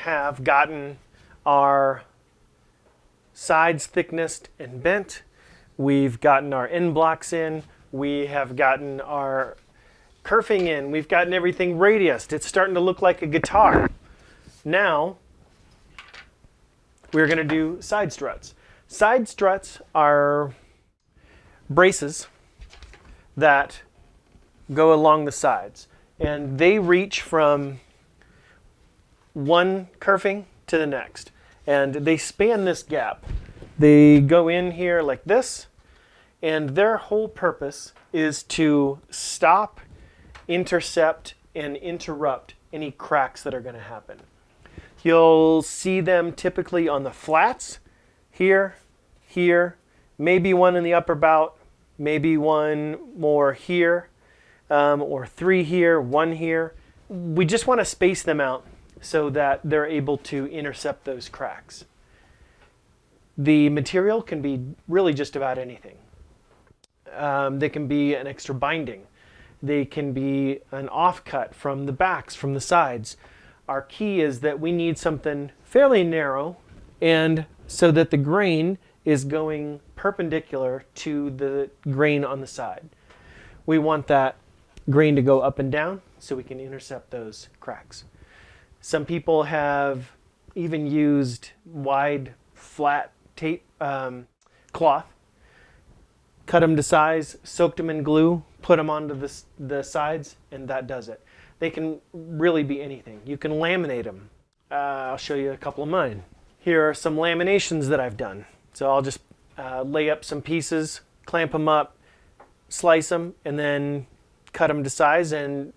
have gotten our sides thicknessed and bent. We've gotten our end blocks in. We have gotten our kerfing in. We've gotten everything radiused. It's starting to look like a guitar. Now, we're going to do side struts. Side struts are braces that go along the sides, and they reach from one kerfing to the next, and they span this gap. They go in here like this, and their whole purpose is to stop, intercept, and interrupt any cracks that are going to happen. You'll see them typically on the flats, here, here, maybe one in the upper bout, maybe one more here, or 3 here, 1 here. We just want to space them out so that they're able to intercept those cracks. The material can be really just about anything. They can be an extra binding. They can be an offcut from the backs, from the sides. Our key is that we need something fairly narrow, and so that the grain is going perpendicular to the grain on the side. We want that grain to go up and down so we can intercept those cracks. Some people have even used wide, flat tape cloth, cut them to size, soaked them in glue, put them onto the sides, and that does it. They can really be anything. You can laminate them. I'll show you a couple of mine. Here are some laminations that I've done. So I'll just lay up some pieces, clamp them up, slice them, and then cut them to size and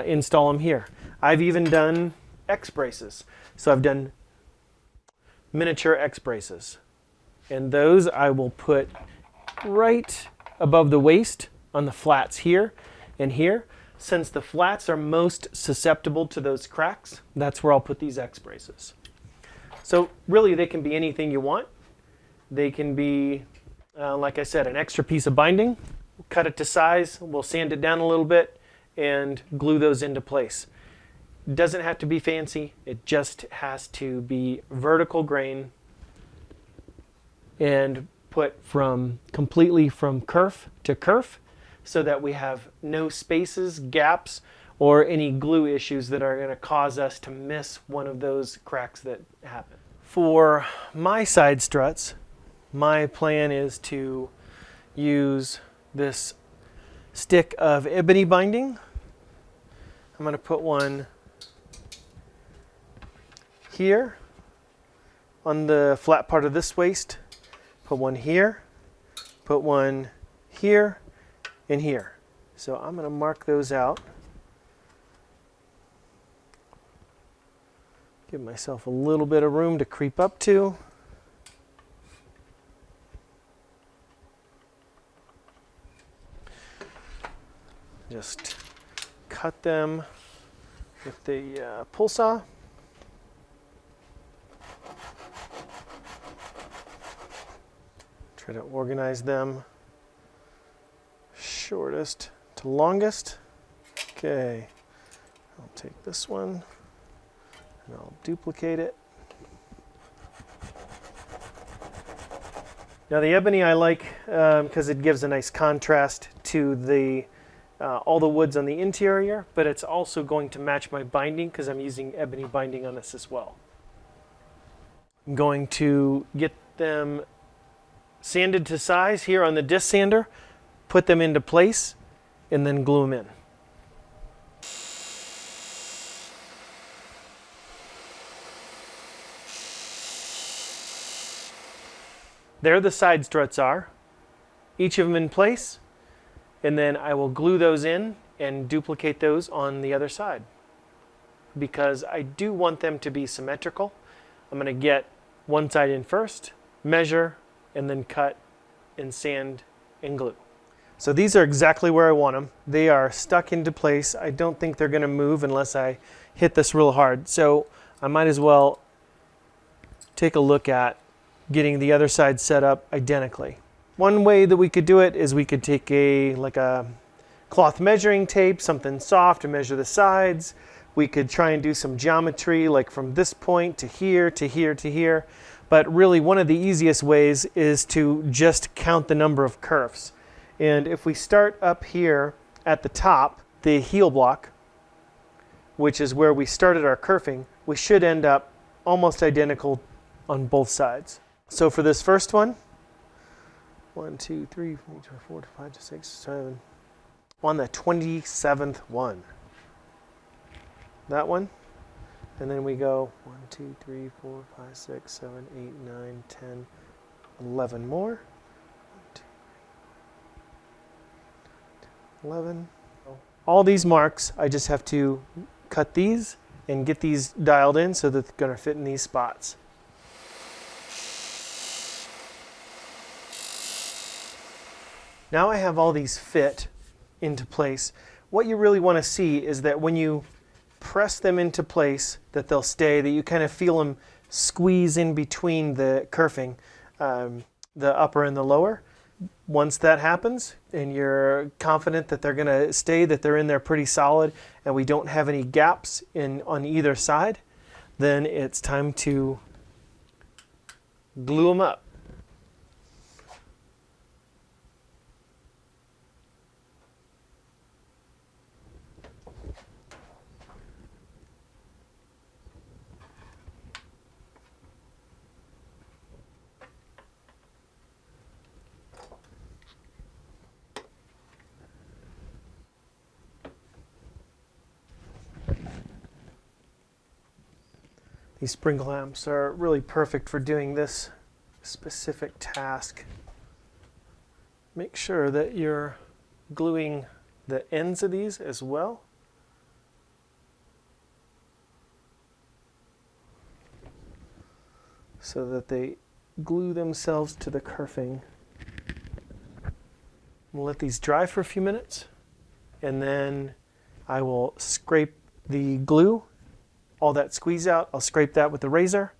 install them here. I've even done X braces. So I've done miniature X braces. And those I will put right above the waist on the flats here and here. Since the flats are most susceptible to those cracks, that's where I'll put these X braces. So really they can be anything you want. They can be, like I said, an extra piece of binding. Cut it to size, we'll sand it down a little bit and glue those into place. It doesn't have to be fancy, it just has to be vertical grain and put completely from kerf to kerf, so that we have no spaces, gaps, or any glue issues that are going to cause us to miss one of those cracks that happen. For my side struts, my plan is to use this stick of ebony binding. I'm going to put one here on the flat part of this waist, put one here, put one here, and here. So I'm going to mark those out. Give myself a little bit of room to creep up to. Just cut them with the pull saw. Try to organize them shortest to longest. Okay, I'll take this one and I'll duplicate it. Now the ebony I like because it gives a nice contrast to the all the woods on the interior, but it's also going to match my binding because I'm using ebony binding on this as well. I'm going to get them sanded to size here on the disc sander, put them into place, and then glue them in. There the side struts are, each of them in place, and then I will glue those in and duplicate those on the other side. Because I do want them to be symmetrical, I'm going to get one side in first, measure, and then cut and sand and glue. So these are exactly where I want them. They are stuck into place. I don't think they're going to move unless I hit this real hard. So I might as well take a look at getting the other side set up identically. One way that we could do it is we could take like a cloth measuring tape, something soft, to measure the sides, We could try and do some geometry like from this point to here, to here, to here. But really one of the easiest ways is to just count the number of kerfs. And if we start up here at the top, the heel block, which is where we started our kerfing, we should end up almost identical on both sides. So for this first one, 1, 2, 3, 4, 5, 6, 7, on the 27th one. That one, and then we go 1, 2, 3, 4, 5, 6, 7, 8, 9, 10, 11 more. 1, 2, 3, 11. All these marks, I just have to cut these and get these dialed in so that they're going to fit in these spots. Now I have all these fit into place. What you really want to see is that when you press them into place, that they'll stay, that you kind of feel them squeeze in between the kerfing, the upper and the lower. Once that happens and you're confident that they're going to stay, that they're in there pretty solid, and we don't have any gaps on either side, then it's time to glue them up. These spring clamps are really perfect for doing this specific task. Make sure that you're gluing the ends of these as well. So that they glue themselves to the kerfing. We'll let these dry for a few minutes, and then I will scrape the glue, all that squeeze out. I'll scrape that with the razor,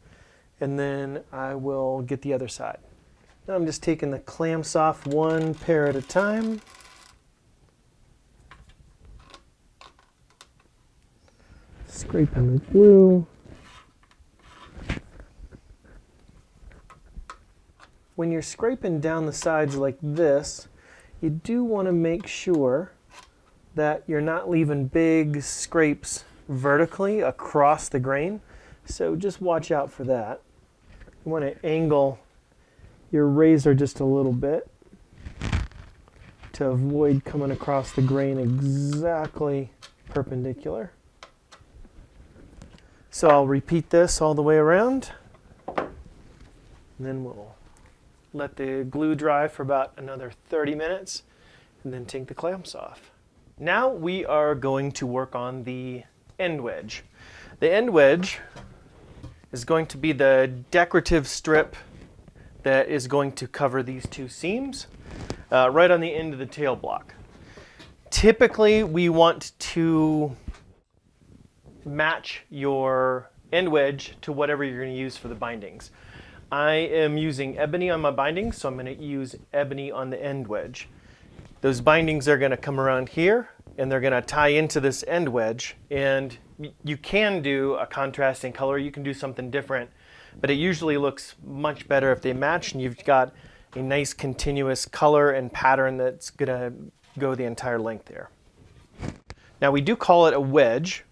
and then I will get the other side. Now I'm just taking the clamps off one pair at a time. Scraping the glue. When you're scraping down the sides like this, you do want to make sure that you're not leaving big scrapes vertically across the grain. So just watch out for that. You want to angle your razor just a little bit to avoid coming across the grain exactly perpendicular. So I'll repeat this all the way around, and then we'll let the glue dry for about another 30 minutes and then take the clamps off. Now we are going to work on the end wedge. The end wedge is going to be the decorative strip that is going to cover these two seams right on the end of the tail block. Typically we want to match your end wedge to whatever you're going to use for the bindings. I am using ebony on my bindings, so I'm going to use ebony on the end wedge. Those bindings are going to come around here, and they're going to tie into this end wedge. And you can do a contrasting color, you can do something different, but it usually looks much better if they match and you've got a nice continuous color and pattern that's going to go the entire length there. Now we do call it a wedge.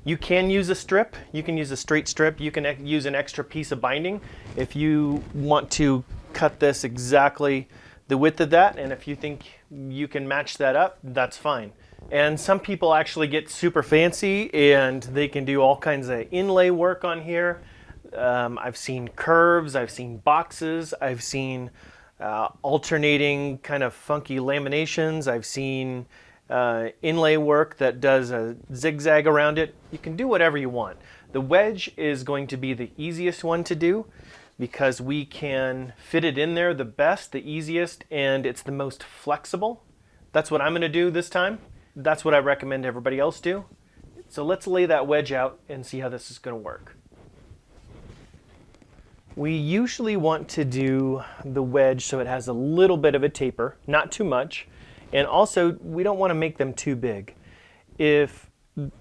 You can use a strip, you can use a straight strip, you can use an extra piece of binding if you want to cut this exactly the width of that, and if you think you can match that up, that's fine. And some people actually get super fancy and they can do all kinds of inlay work on here. I've seen curves, I've seen boxes, I've seen alternating kind of funky laminations, I've seen inlay work that does a zigzag around it. You can do whatever you want. The wedge is going to be the easiest one to do because we can fit it in there the best, the easiest, and it's the most flexible. That's what I'm going to do this time. That's what I recommend everybody else do. So let's lay that wedge out and see how this is going to work. We usually want to do the wedge so it has a little bit of a taper, not too much. And also, we don't want to make them too big. If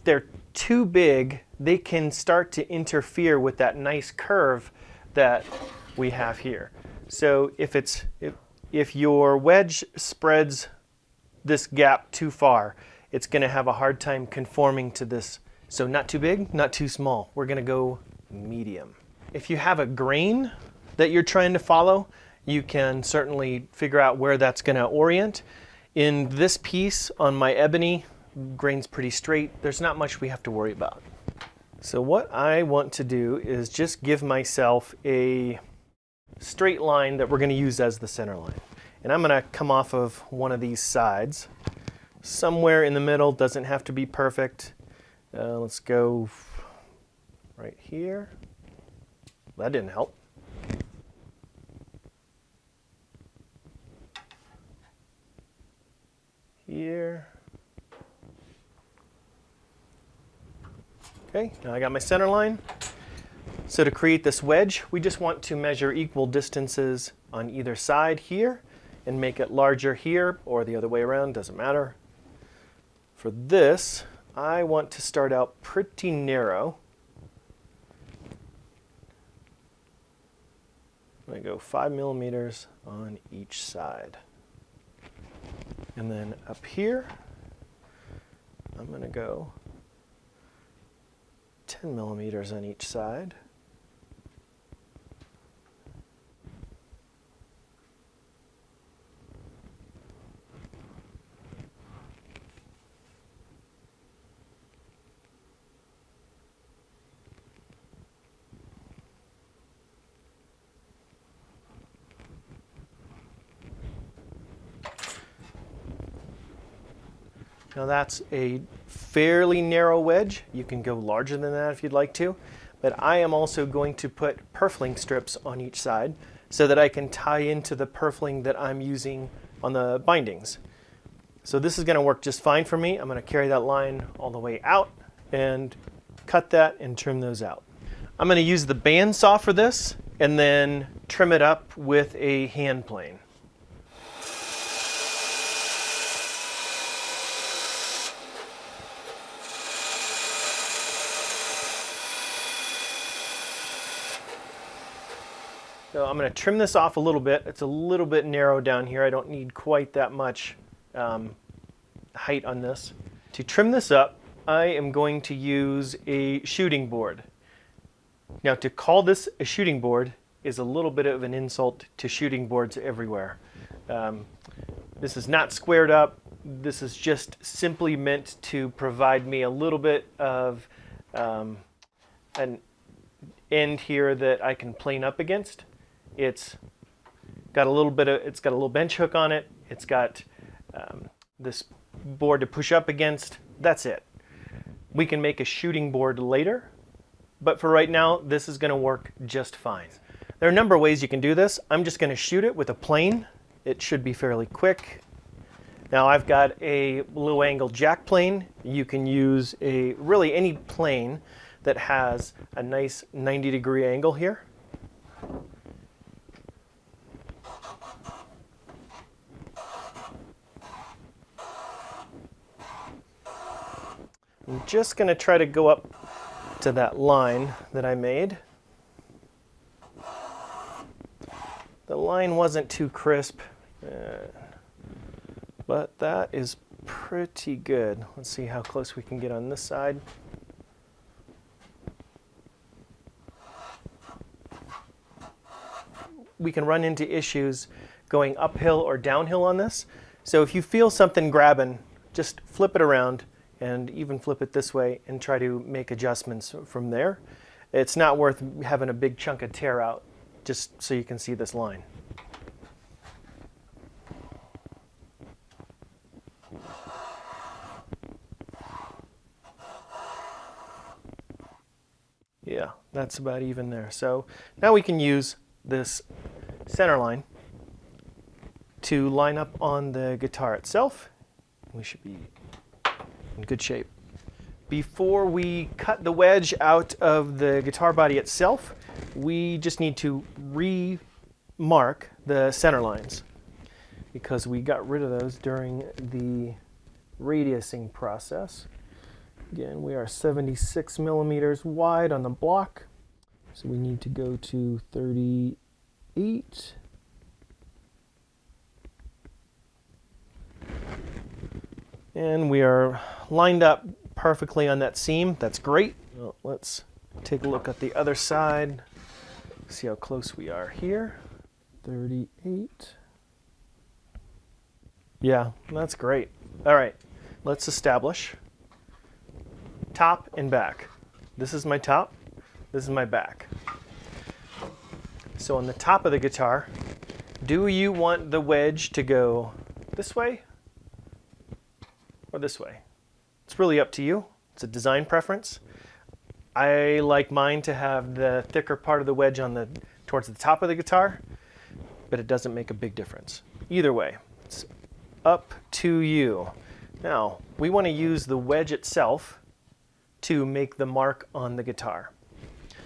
they're too big, they can start to interfere with that nice curve that we have here. So if your wedge spreads this gap too far, it's going to have a hard time conforming to this. So not too big, not too small. We're going to go medium. If you have a grain that you're trying to follow, you can certainly figure out where that's going to orient. In this piece on my ebony, grain's pretty straight. There's not much we have to worry about. So what I want to do is just give myself a straight line that we're going to use as the center line. And I'm going to come off of one of these sides. Somewhere in the middle, doesn't have to be perfect. Let's go right here. That didn't help. Here. Okay, now I got my center line. So to create this wedge, we just want to measure equal distances on either side here and make it larger here or the other way around, doesn't matter. For this, I want to start out pretty narrow. I'm going to go 5 millimeters on each side. And then up here, I'm going to go 10 millimeters on each side. Now that's a fairly narrow wedge. You can go larger than that if you'd like to, but I am also going to put purfling strips on each side so that I can tie into the purfling that I'm using on the bindings. So this is going to work just fine for me. I'm going to carry that line all the way out and cut that and trim those out. I'm going to use the bandsaw for this and then trim it up with a hand plane. So I'm going to trim this off a little bit. It's a little bit narrow down here. I don't need quite that much height on this. To trim this up, I am going to use a shooting board. Now to call this a shooting board is a little bit of an insult to shooting boards everywhere. This is not squared up. This is just simply meant to provide me a little bit of an end here that I can plane up against. It's got a little bench hook on it. It's got this board to push up against. That's it. We can make a shooting board later, but for right now, this is going to work just fine. There are a number of ways you can do this. I'm just going to shoot it with a plane. It should be fairly quick. Now I've got a low angle jack plane. You can use really any plane that has a nice 90-degree angle here. I'm just going to try to go up to that line that I made. The line wasn't too crisp, but that is pretty good. Let's see how close we can get on this side. We can run into issues going uphill or downhill on this. So if you feel something grabbing, just flip it around and even flip it this way and try to make adjustments from there. It's not worth having a big chunk of tear out just so you can see this line. Yeah, that's about even there. So now we can use this center line to line up on the guitar itself. We should be in good shape. Before we cut the wedge out of the guitar body itself, we just need to re-mark the center lines because we got rid of those during the radiusing process. Again, we are 76 millimeters wide on the block, so we need to go to 38. And we are lined up perfectly on that seam. That's great. Well, let's take a look at the other side. See how close we are here. 38. Yeah, that's great. All right, let's establish top and back. This is my top, this is my back. So on the top of the guitar, do you want the wedge to go this way or this way? It's really up to you. It's a design preference. I like mine to have the thicker part of the wedge on towards the top of the guitar, but it doesn't make a big difference. Either way, it's up to you. Now, we want to use the wedge itself to make the mark on the guitar.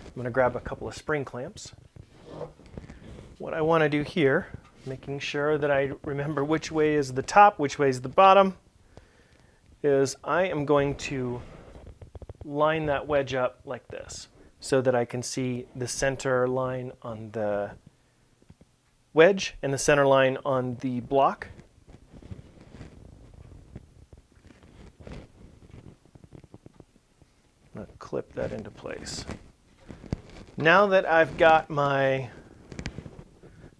I'm going to grab a couple of spring clamps. What I want to do here, making sure that I remember which way is the top, which way is the bottom, is I am going to line that wedge up like this so that I can see the center line on the wedge and the center line on the block. I'm going to clip that into place. Now that I've got my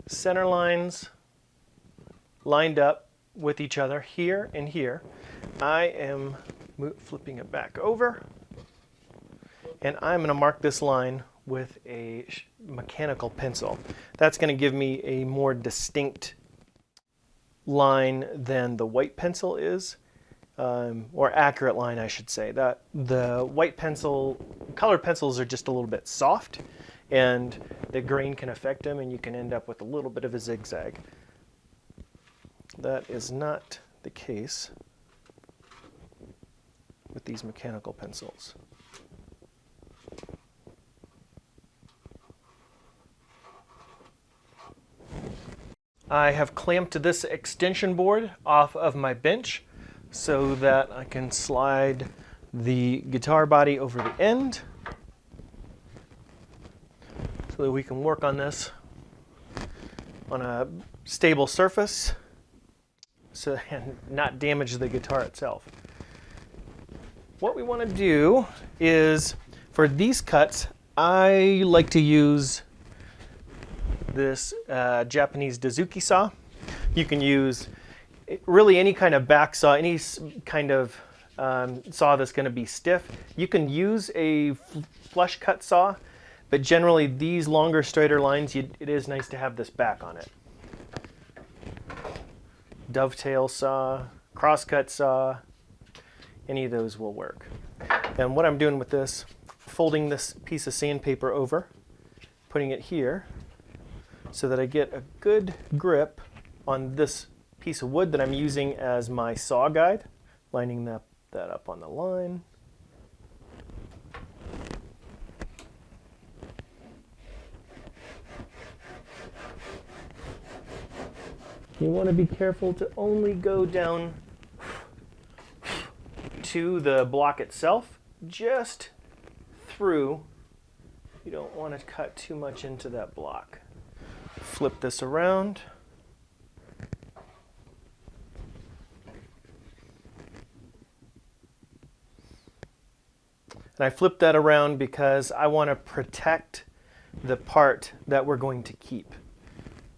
center lines lined up with each other here and here, I am flipping it back over, and I'm going to mark this line with a mechanical pencil. That's going to give me a more distinct line than the white pencil is. Or accurate line, I should say. That the white pencil, colored pencils are just a little bit soft, and the grain can affect them, and you can end up with a little bit of a zigzag. That is not the case with these mechanical pencils. I have clamped this extension board off of my bench so that I can slide the guitar body over the end so that we can work on this on a stable surface and not damage the guitar itself. What we want to do is, for these cuts, I like to use this Japanese Dazuki saw. You can use really any kind of back saw, any kind of saw that's going to be stiff. You can use a flush cut saw, but generally these longer, straighter lines, it is nice to have this back on it. Dovetail saw, crosscut saw, any of those will work. And what I'm doing with this, folding this piece of sandpaper over, putting it here so that I get a good grip on this piece of wood that I'm using as my saw guide, lining that up on the line. You want to be careful to only go down to the block itself, just through. You don't want to cut too much into that block. Flip this around. And I flip that around because I want to protect the part that we're going to keep.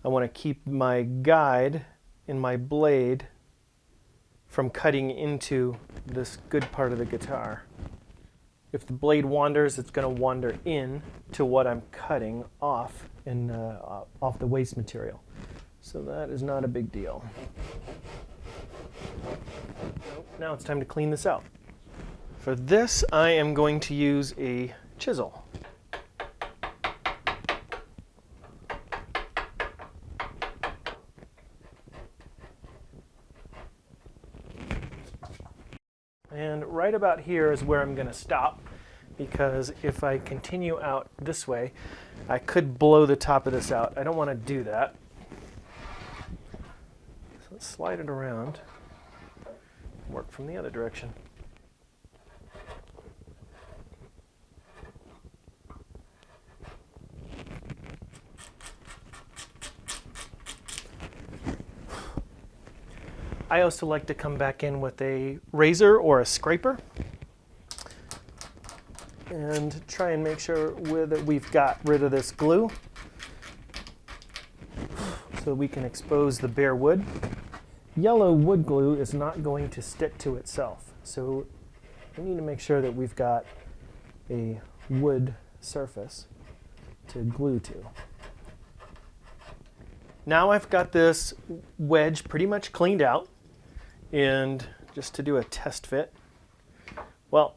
I want to keep my guide and my blade from cutting into this good part of the guitar. If the blade wanders, it's going to wander in to what I'm cutting off and off the waste material. So that is not a big deal. Now it's time to clean this out. For this, I am going to use a chisel. And right about here is where I'm going to stop, because if I continue out this way, I could blow the top of this out. I don't want to do that. So let's slide it around, work from the other direction. I also like to come back in with a razor or a scraper and try and make sure that we've got rid of this glue so we can expose the bare wood. Yellow wood glue is not going to stick to itself, so we need to make sure that we've got a wood surface to glue to. Now I've got this wedge pretty much cleaned out, and just to do a test fit, well,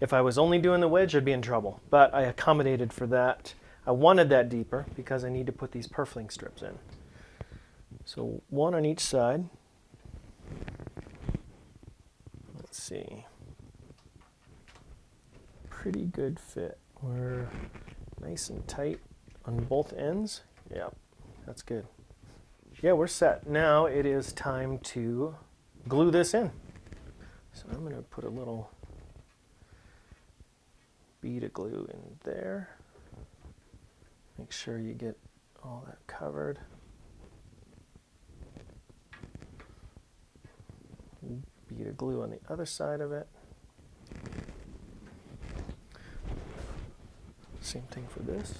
if I was only doing the wedge, I'd be in trouble, but I accommodated for that. I wanted that deeper because I need to put these purfling strips in. So one on each side. Let's see. Pretty good fit. We're nice and tight on both ends. Yep, that's good. Yeah, we're set. Now it is time to glue this in. So I'm going to put a little bead of glue in there. Make sure you get all that covered. Bead of glue on the other side of it. Same thing for this.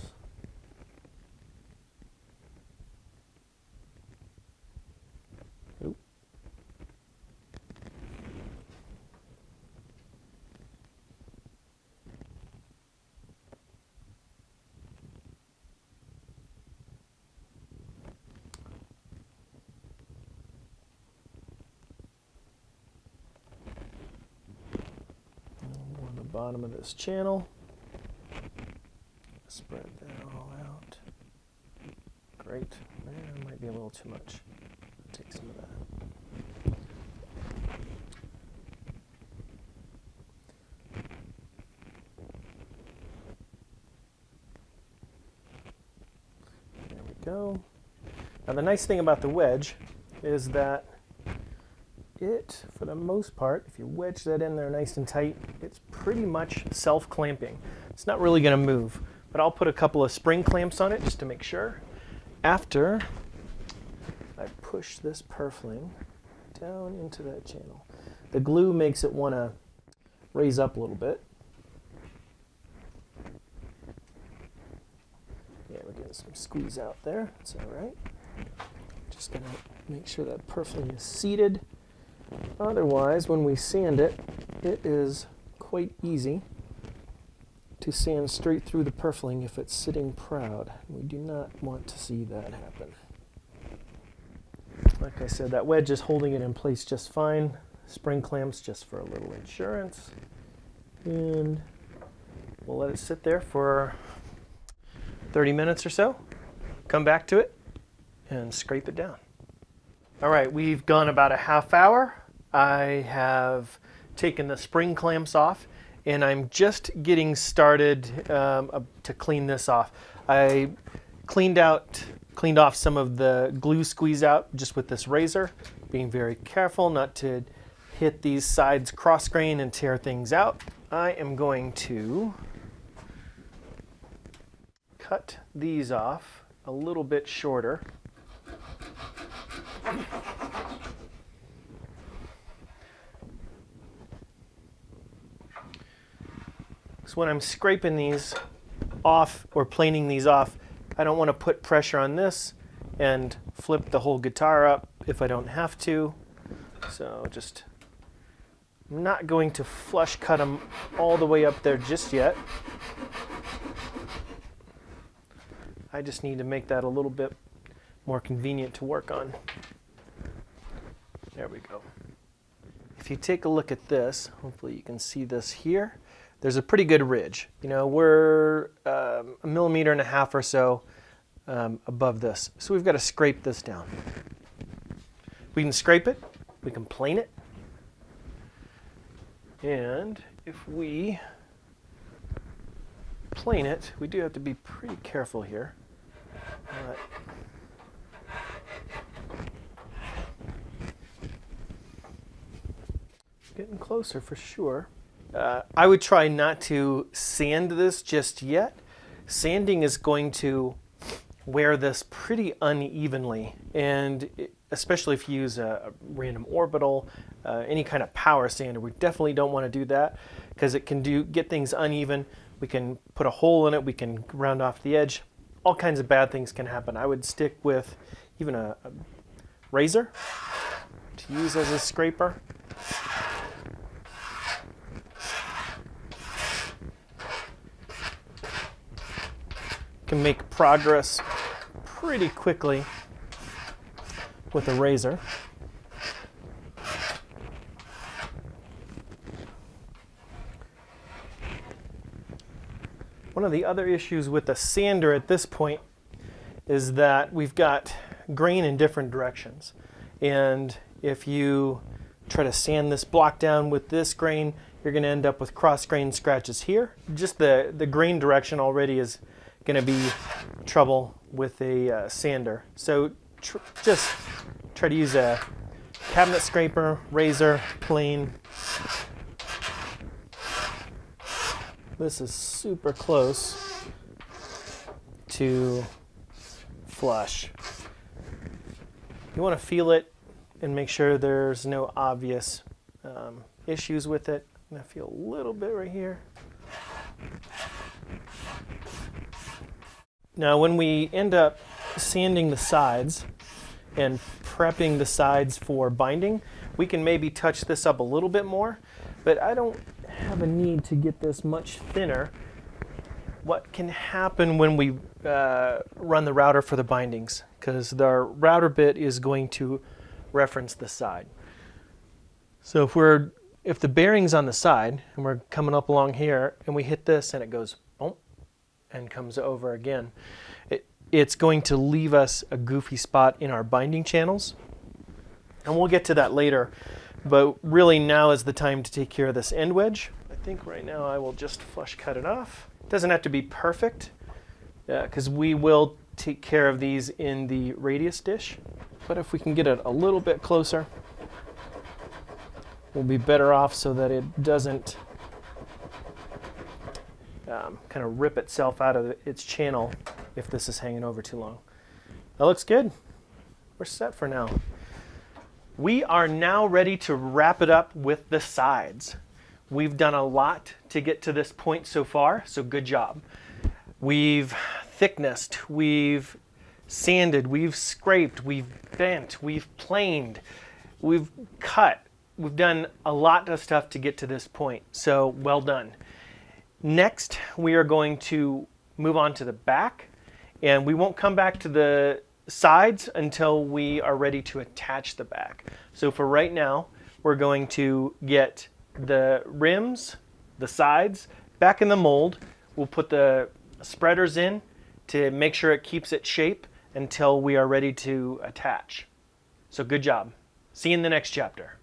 Oop. On the bottom of this channel. Spread that all out. Great. That might be a little too much. I'll take some of that. There we go. Now the nice thing about the wedge is that it, for the most part, if you wedge that in there nice and tight, it's pretty much self-clamping. It's not really going to move, but I'll put a couple of spring clamps on it just to make sure. After I push this purfling down into that channel, the glue makes it want to raise up a little bit. Yeah, we're getting some squeeze out there. That's all right. Just going to make sure that purfling is seated. Otherwise, when we sand it, it is quite easy to sand straight through the purfling if it's sitting proud. We do not want to see that happen. Like I said, that wedge is holding it in place just fine. Spring clamps just for a little insurance. And we'll let it sit there for 30 minutes or so. Come back to it and scrape it down. All right, we've gone about a half hour. I have taken the spring clamps off, and I'm just getting started to clean this off. I cleaned off some of the glue squeeze out just with this razor, being very careful not to hit these sides cross grain and tear things out. I am going to cut these off a little bit shorter. So when I'm scraping these off or planing these off, I don't want to put pressure on this and flip the whole guitar up if I don't have to. So just, I'm not going to flush cut them all the way up there just yet. I just need to make that a little bit more convenient to work on. There we go. If you take a look at this, hopefully you can see this here. There's a pretty good ridge. You know, we're 1.5 millimeters or so above this. So we've got to scrape this down. We can scrape it, we can plane it, and if we plane it, we do have to be pretty careful here. Getting closer for sure. I would try not to sand this just yet. Sanding is going to wear this pretty unevenly, and especially if you use a random orbital, any kind of power sander, we definitely don't want to do that because it can get things uneven. We can put a hole in it, we can round off the edge. All kinds of bad things can happen. I would stick with even a razor to use as a scraper. Can make progress pretty quickly with a razor. One of the other issues with the sander at this point is that we've got grain in different directions. And if you try to sand this block down with this grain, you're going to end up with cross grain scratches here. Just the grain direction already is going to be trouble with a sander. So just try to use a cabinet scraper, razor, plane. This is super close to flush. You want to feel it and make sure there's no obvious issues with it. I'm going to feel a little bit right here. Now when we end up sanding the sides and prepping the sides for binding, we can maybe touch this up a little bit more, but I don't have a need to get this much thinner. What can happen when we run the router for the bindings, because the router bit is going to reference the side. So if the bearing's on the side and we're coming up along here and we hit this and it goes boom and comes over again, it's going to leave us a goofy spot in our binding channels. And we'll get to that later, but really now is the time to take care of this end wedge. I think right now I will just flush cut it off. It doesn't have to be perfect because we will take care of these in the radius dish. But if we can get it a little bit closer, we'll be better off so that it doesn't kind of rip itself out of its channel if this is hanging over too long. That looks good. We're set for now. We are now ready to wrap it up with the sides. We've done a lot to get to this point so far, so good job. We've thicknessed, we've sanded, we've scraped, we've bent, we've planed, we've cut. We've done a lot of stuff to get to this point, so well done. Next, we are going to move on to the back, and we won't come back to the sides until we are ready to attach the back. So for right now, we're going to get the rims, the sides, back in the mold. We'll put the spreaders in to make sure it keeps its shape until we are ready to attach. So good job. See you in the next chapter.